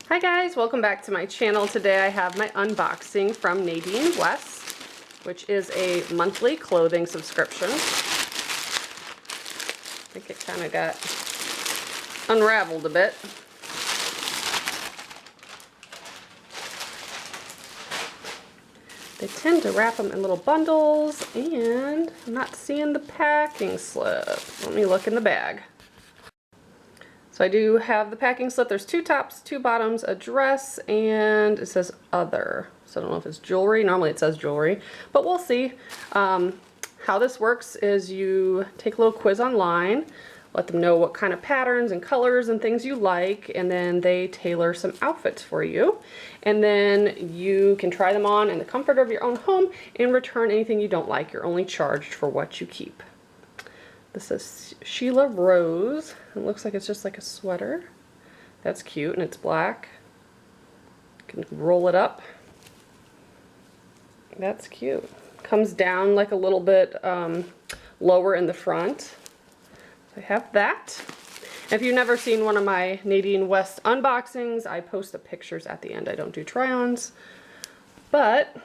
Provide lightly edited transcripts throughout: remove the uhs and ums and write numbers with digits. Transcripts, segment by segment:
Hi guys, welcome back to my channel. Today I have my unboxing from Nadine West, which is a monthly clothing subscription. I think it kind of got unraveled a bit. They tend to wrap them in little bundles, and I'm not seeing the packing slip. Let me look in the bag. So I do have the packing slip. There's 2 tops, 2 bottoms, a dress, and it says other. So I don't know if it's jewelry. Normally it says jewelry, but we'll see. How this works is you take a little quiz online, let them know what kind of patterns and colors and things you like, and then they tailor some outfits for you. And then you can try them on in the comfort of your own home and return anything you don't like. You're only charged for what you keep. This is Sheila Rose. It looks like it's just like a sweater. That's cute, and it's black. You can roll it up. That's cute. Comes down like a little bit lower in the front. So I have that. If you've never seen one of my Nadine West unboxings, I post the pictures at the end. I don't do try-ons. But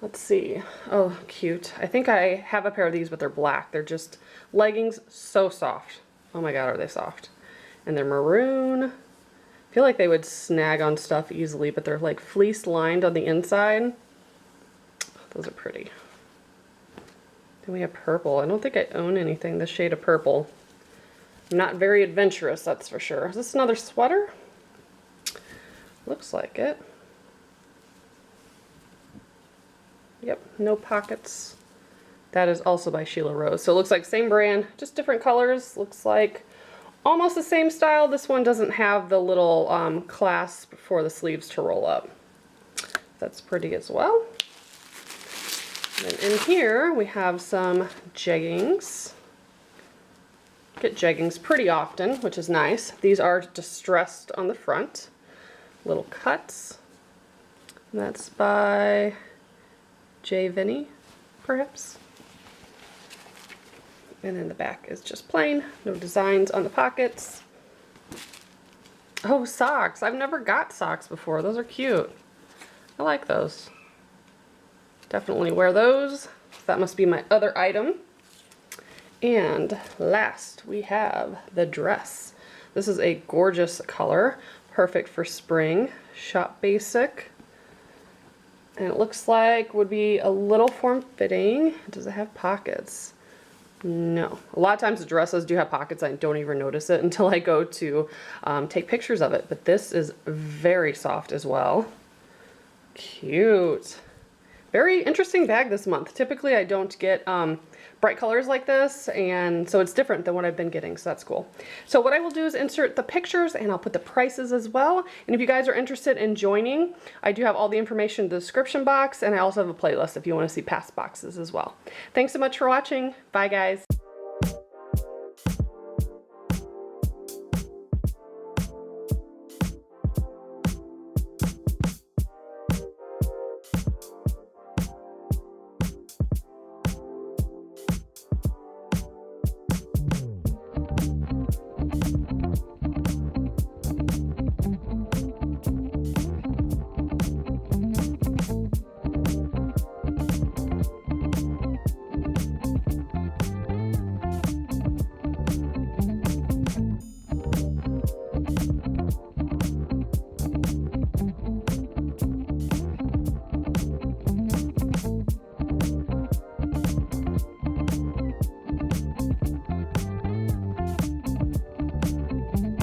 let's see. Oh, cute. I think I have a pair of these, but they're black. They're just leggings, so soft. Oh my god, are they soft. And they're maroon. I feel like they would snag on stuff easily, but they're like fleece lined on the inside. Those are pretty. Then we have purple. I don't think I own anything this shade of purple. I'm not very adventurous, that's for sure. Is this another sweater? Looks like it. Yep, no pockets. That is also by Sheila Rose. So it looks like same brand, just different colors. Looks like almost the same style. This one doesn't have the little clasp for the sleeves to roll up. That's pretty as well. And in here we have some jeggings. Get jeggings pretty often, which is nice. These are distressed on the front. Little cuts. And that's by J. Vinny, perhaps. And then the back is just plain, no designs on the pockets. Oh, socks. I've never got socks before. Those are cute. I like those. Definitely wear those. That must be my other item. And last, we have the dress. This is a gorgeous color, perfect for spring. Shop basic. And it looks like would be a little form-fitting. Does it have pockets? No. A lot of times the dresses do have pockets. I don't even notice it until I go to take pictures of it. But this is very soft as well. Cute. Very interesting bag this month. Typically I don't get bright colors like this, and so it's different than what I've been getting, so that's cool. So what I will do is insert the pictures, and I'll put the prices as well. And if you guys are interested in joining, I do have all the information in the description box, and I also have a playlist if you want to see past boxes as well. Thanks so much for watching. Bye guys.